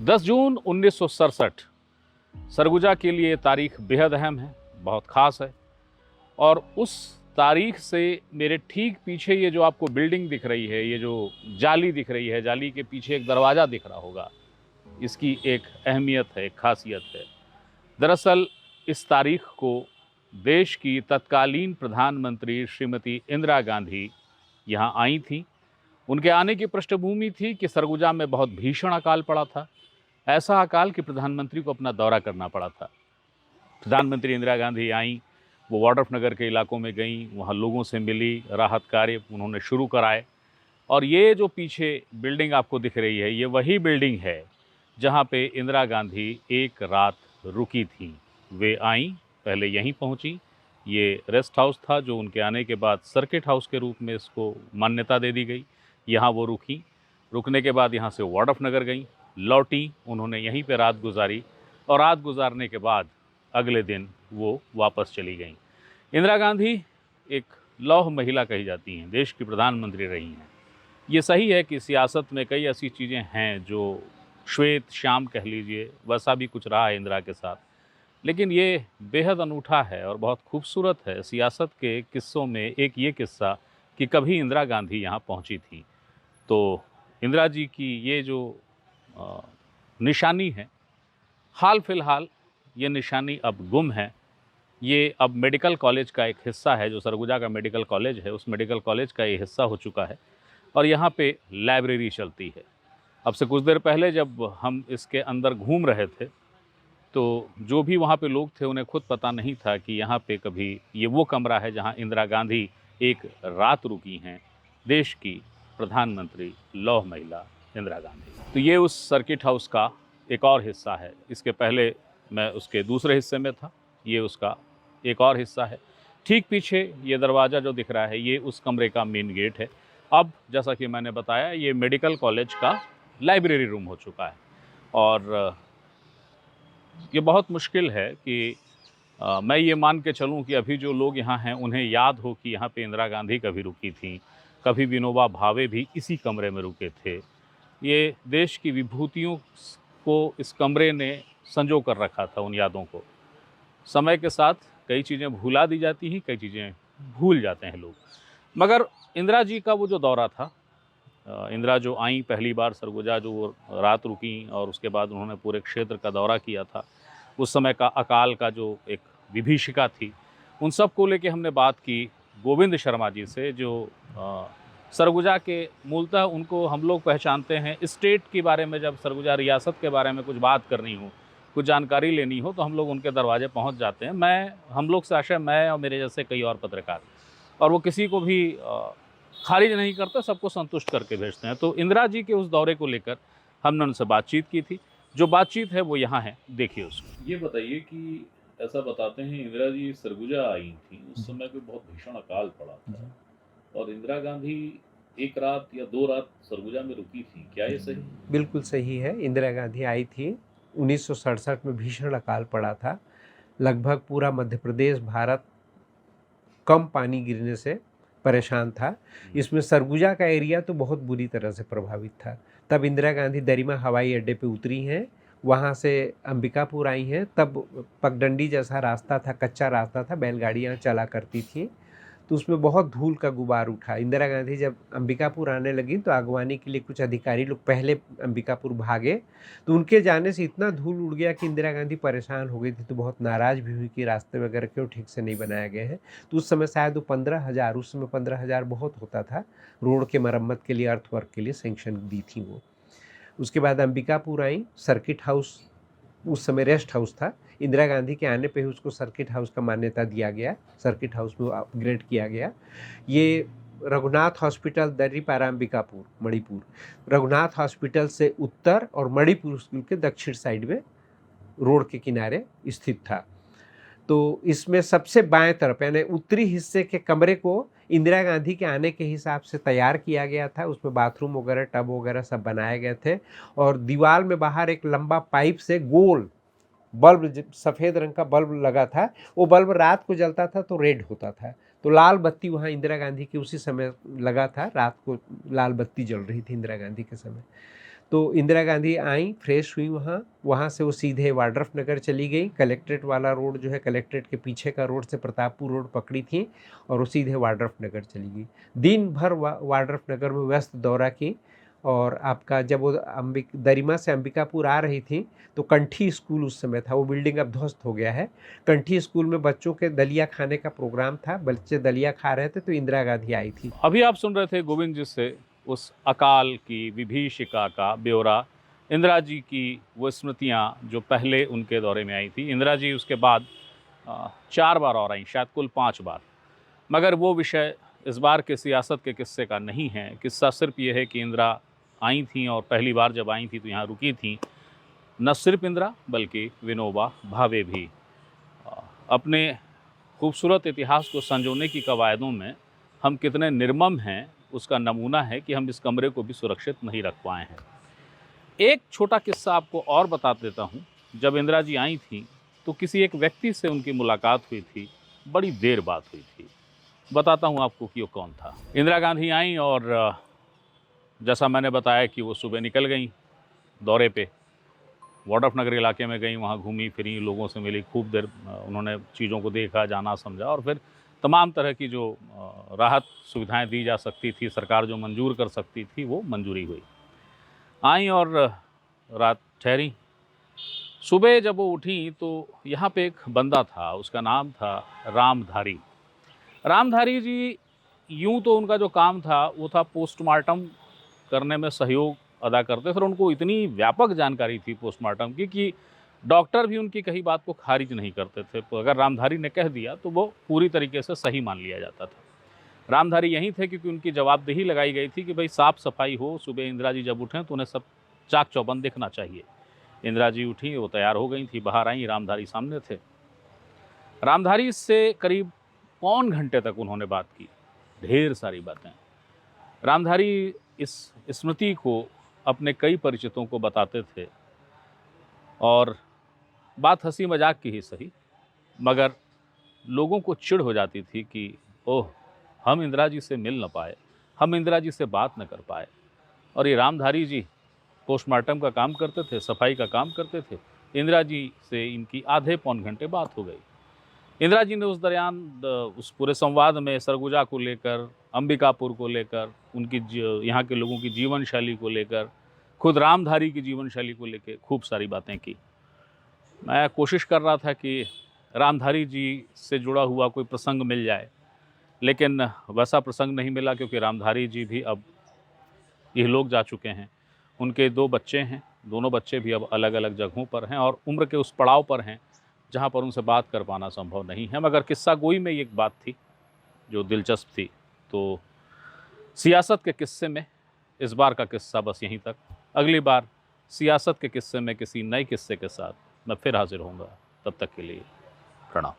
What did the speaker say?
10 जून 1967 सरगुजा के लिए तारीख बेहद अहम है, बहुत ख़ास है। और उस तारीख से मेरे ठीक पीछे ये जो आपको बिल्डिंग दिख रही है, ये जो जाली दिख रही है, जाली के पीछे एक दरवाज़ा दिख रहा होगा, इसकी एक अहमियत है, एक खासियत है। दरअसल इस तारीख को देश की तत्कालीन प्रधानमंत्री श्रीमती इंदिरा गांधी यहाँ आई थी। उनके आने की पृष्ठभूमि थी कि सरगुजा में बहुत भीषण अकाल पड़ा था, ऐसा अकाल कि प्रधानमंत्री को अपना दौरा करना पड़ा था। प्रधानमंत्री इंदिरा गांधी आईं, वो वाड्रफनगर के इलाकों में गईं, वहाँ लोगों से मिली, राहत कार्य उन्होंने शुरू कराए। और ये जो पीछे बिल्डिंग आपको दिख रही है, ये वही बिल्डिंग है जहाँ पे इंदिरा गांधी एक रात रुकी थी। वे आईं, पहले यहीं पहुँची। ये रेस्ट हाउस था जो उनके आने के बाद सर्किट हाउस के रूप में इसको मान्यता दे दी गई। यहाँ वो रुकीं, रुकने के बाद यहाँ से वाड्रफनगर गईं, लौटीं, उन्होंने यहीं पे रात गुजारी और रात गुजारने के बाद अगले दिन वो वापस चली गईं। इंदिरा गांधी एक लौह महिला कही जाती हैं, देश की प्रधानमंत्री रही हैं। ये सही है कि सियासत में कई ऐसी चीज़ें हैं जो श्वेत श्याम कह लीजिए, वैसा भी कुछ रहा है इंदिरा के साथ, लेकिन ये बेहद अनूठा है और बहुत खूबसूरत है। सियासत के किस्सों में एक ये किस्सा कि कभी इंदिरा गांधी यहाँ पहुँची थी। तो इंदिरा जी की ये जो निशानी है, हाल फिलहाल ये निशानी अब गुम है। ये अब मेडिकल कॉलेज का एक हिस्सा है, जो सरगुजा का मेडिकल कॉलेज है, उस मेडिकल कॉलेज का ये हिस्सा हो चुका है और यहाँ पे लाइब्रेरी चलती है। अब से कुछ देर पहले जब हम इसके अंदर घूम रहे थे, तो जो भी वहाँ पे लोग थे उन्हें खुद पता नहीं था कि यहाँ पे कभी ये वो कमरा है जहाँ इंदिरा गांधी एक रात रुकी हैं, देश की प्रधानमंत्री लौह महिला इंदिरा गांधी। तो ये उस सर्किट हाउस का एक और हिस्सा है। इसके पहले मैं उसके दूसरे हिस्से में था, ये उसका एक और हिस्सा है। ठीक पीछे ये दरवाज़ा जो दिख रहा है, ये उस कमरे का मेन गेट है। अब जैसा कि मैंने बताया, ये मेडिकल कॉलेज का लाइब्रेरी रूम हो चुका है और ये बहुत मुश्किल है कि मैं ये मान के चलूँ कि अभी जो लोग यहाँ हैं उन्हें याद हो कि यहाँ पे इंदिरा गांधी कभी रुकी थी, कभी विनोबा भावे भी इसी कमरे में रुके थे। ये देश की विभूतियों को इस कमरे ने संजो कर रखा था, उन यादों को। समय के साथ कई चीज़ें भुला दी जाती हैं, कई चीज़ें भूल जाते हैं लोग। मगर इंदिरा जी का वो जो दौरा था, इंदिरा जो आईं पहली बार सरगुजा, जो वो रात रुकीं और उसके बाद उन्होंने पूरे क्षेत्र का दौरा किया था, उस समय का अकाल का जो एक विभीषिका थी, उन सब को लेके हमने बात की गोविंद शर्मा जी से, जो सरगुजा के मूलतः उनको हम लोग पहचानते हैं स्टेट के बारे में। जब सरगुजा रियासत के बारे में कुछ बात करनी हो, कुछ जानकारी लेनी हो, तो हम लोग उनके दरवाजे पहुंच जाते हैं। हम लोग से आशय मैं और मेरे जैसे कई और पत्रकार, और वो किसी को भी खारिज नहीं करते, सबको संतुष्ट करके भेजते हैं। तो इंदिरा जी के उस दौरे को लेकर हमने उनसे बातचीत की थी। जो बातचीत है वो यहाँ है, देखिए उसको। ये बताइए कि ऐसा बताते हैं इंदिरा जी सरगुजा आई थी, उस समय पे बहुत भीषण अकाल पड़ा था और इंदिरा गांधी एक रात या 2 रात सरगुजा में रुकी थी, क्या ये सही? बिल्कुल सही है। इंदिरा गांधी आई थी, 1967 में भीषण अकाल पड़ा था। लगभग पूरा मध्य प्रदेश, भारत कम पानी गिरने से परेशान था। इसमें सरगुजा का एरिया तो बहुत बुरी तरह से प्रभावित था। तब इंदिरा गांधी दरिमा हवाई अड्डे पे उतरी हैं, वहाँ से अंबिकापुर आई हैं। तब पगडंडी जैसा रास्ता था, कच्चा रास्ता था, बैलगाड़ियाँ चला करती थी, तो उसमें बहुत धूल का गुबार उठा। इंदिरा गांधी जब अंबिकापुर आने लगी तो अगवानी के लिए कुछ अधिकारी लोग पहले अंबिकापुर भागे, तो उनके जाने से इतना धूल उड़ गया कि इंदिरा गांधी परेशान हो गई थी, तो बहुत नाराज़ भी हुई कि रास्ते वगैरह क्यों ठीक से नहीं बनाए गए हैं। तो उस समय शायद वो 15,000, उस समय 15,000 बहुत होता था, रोड के मरम्मत के लिए, अर्थ वर्क के लिए सेंक्शन दी थी वो। उसके बाद अंबिकापुर आई, सर्किट हाउस उस समय रेस्ट हाउस था। इंदिरा गांधी के आने पे ही उसको सर्किट हाउस का मान्यता दिया गया, सर्किट हाउस में अपग्रेड किया गया। ये रघुनाथ हॉस्पिटल, दर्रीपारा, अंबिकापुर, मणिपुर, रघुनाथ हॉस्पिटल से उत्तर और मणिपुर स्कूल के दक्षिण साइड में रोड के किनारे स्थित था। तो इसमें सबसे बाएं तरफ यानी उत्तरी हिस्से के कमरे को इंदिरा गांधी के आने के हिसाब से तैयार किया गया था। उसमें बाथरूम वगैरह, टब वगैरह सब बनाए गए थे और दीवार में बाहर एक लंबा पाइप से गोल बल्ब, सफ़ेद रंग का बल्ब लगा था। वो बल्ब रात को जलता था तो रेड होता था, तो लाल बत्ती वहाँ इंदिरा गांधी की उसी समय लगा था। रात को लाल बत्ती जल रही थी इंदिरा गांधी के समय। तो इंदिरा गांधी आई, फ्रेश हुई, वहाँ से वो सीधे वाड्रफ नगर चली गई। कलेक्ट्रेट वाला रोड जो है, कलेक्ट्रेट के पीछे का रोड से प्रतापपुर रोड पकड़ी थी और वो सीधे वाड्रफ नगर चली गई। दिन भर वाड्रफ नगर में व्यस्त दौरा की। और आपका जब वो दरिमा से अंबिकापुर आ रही थी तो कंठी स्कूल उस समय था, वो बिल्डिंग अब ध्वस्त हो गया है। कंठी स्कूल में बच्चों के दलिया खाने का प्रोग्राम था, बच्चे दलिया खा रहे थे तो इंदिरा गांधी आई थी। अभी आप सुन रहे थे गोविंद जी से उस अकाल की विभीषिका का ब्यौरा, इंदिरा जी की वो स्मृतियाँ जो पहले उनके दौरे में आई थी। इंदिरा जी उसके बाद 4 बार और आई, शायद कुल 5 बार। मगर वो विषय इस बार के सियासत के किस्से का नहीं है। किस्सा सिर्फ ये है कि इंदिरा आई थी और पहली बार जब आई थी तो यहाँ रुकी थी। न सिर्फ इंदिरा बल्कि विनोबा भावे भी। अपने खूबसूरत इतिहास को संजोने की कवायदों में हम कितने निर्मम हैं उसका नमूना है कि हम इस कमरे को भी सुरक्षित नहीं रख पाए हैं। एक छोटा किस्सा आपको और बता देता हूँ। जब इंदिरा जी आई थी तो किसी एक व्यक्ति से उनकी मुलाकात हुई थी, बड़ी देर बाद हुई थी। बताता हूँ आपको कि वो कौन था। इंदिरा गांधी आई और जैसा मैंने बताया कि वो सुबह निकल गई दौरे पे, वाड्रफ नगर इलाके में गई, वहाँ घूमी फिरी, लोगों से मिली, खूब देर उन्होंने चीज़ों को देखा, जाना, समझा और फिर तमाम तरह की जो राहत सुविधाएं दी जा सकती थी, सरकार जो मंजूर कर सकती थी, वो मंजूरी हुई। आई और रात ठहरी। सुबह जब वो उठी तो यहाँ पे एक बंदा था, उसका नाम था रामधारी। रामधारी जी, यूँ तो उनका जो काम था वो था पोस्टमार्टम करने में सहयोग अदा करते थे। उनको इतनी व्यापक जानकारी थी पोस्टमार्टम की कि डॉक्टर भी उनकी कही बात को खारिज नहीं करते थे। तो अगर रामधारी ने कह दिया तो वो पूरी तरीके से सही मान लिया जाता था। रामधारी यहीं थे क्योंकि उनकी जवाबदेही लगाई गई थी कि भाई साफ़ सफाई हो, सुबह इंदिरा जी जब उठें तो उन्हें सब चाक चौबंद दिखना चाहिए। इंदिरा जी उठी, वो तैयार हो गई थी, बाहर आई, रामधारी सामने थे। रामधारी से करीब पौन घंटे तक उन्होंने बात की, ढेर सारी बातें। रामधारी इस स्मृति को अपने कई परिचितों को बताते थे और बात हंसी मजाक की ही सही, मगर लोगों को चिढ़ हो जाती थी कि ओह, हम इंदिरा जी से मिल न पाए, हम इंदिरा जी से बात न कर पाए। और ये रामधारी जी पोस्टमार्टम का काम करते थे, सफाई का काम करते थे। इंदिरा जी से इनकी आधे पौन घंटे बात हो गई। इंदिरा जी ने उस दरमियान उस पूरे संवाद में सरगुजा को लेकर, अंबिकापुर को लेकर, उनकी यहाँ के लोगों की जीवन शैली को लेकर, खुद रामधारी की जीवन शैली को लेकर खूब सारी बातें की। मैं कोशिश कर रहा था कि रामधारी जी से जुड़ा हुआ कोई प्रसंग मिल जाए, लेकिन वैसा प्रसंग नहीं मिला क्योंकि रामधारी जी भी अब इहलोक जा चुके हैं। उनके 2 बच्चे हैं, दोनों बच्चे भी अब अलग अलग जगहों पर हैं और उम्र के उस पड़ाव पर हैं जहाँ पर उनसे बात कर पाना संभव नहीं है। मगर किस्सा गोई में एक बात थी जो दिलचस्प थी। तो सियासत के किस्से में इस बार का किस्सा बस यहीं तक। अगली बार सियासत के किस्से में किसी नए किस्से के साथ मैं फिर हाजिर होऊंगा। तब तक के लिए प्रणाम।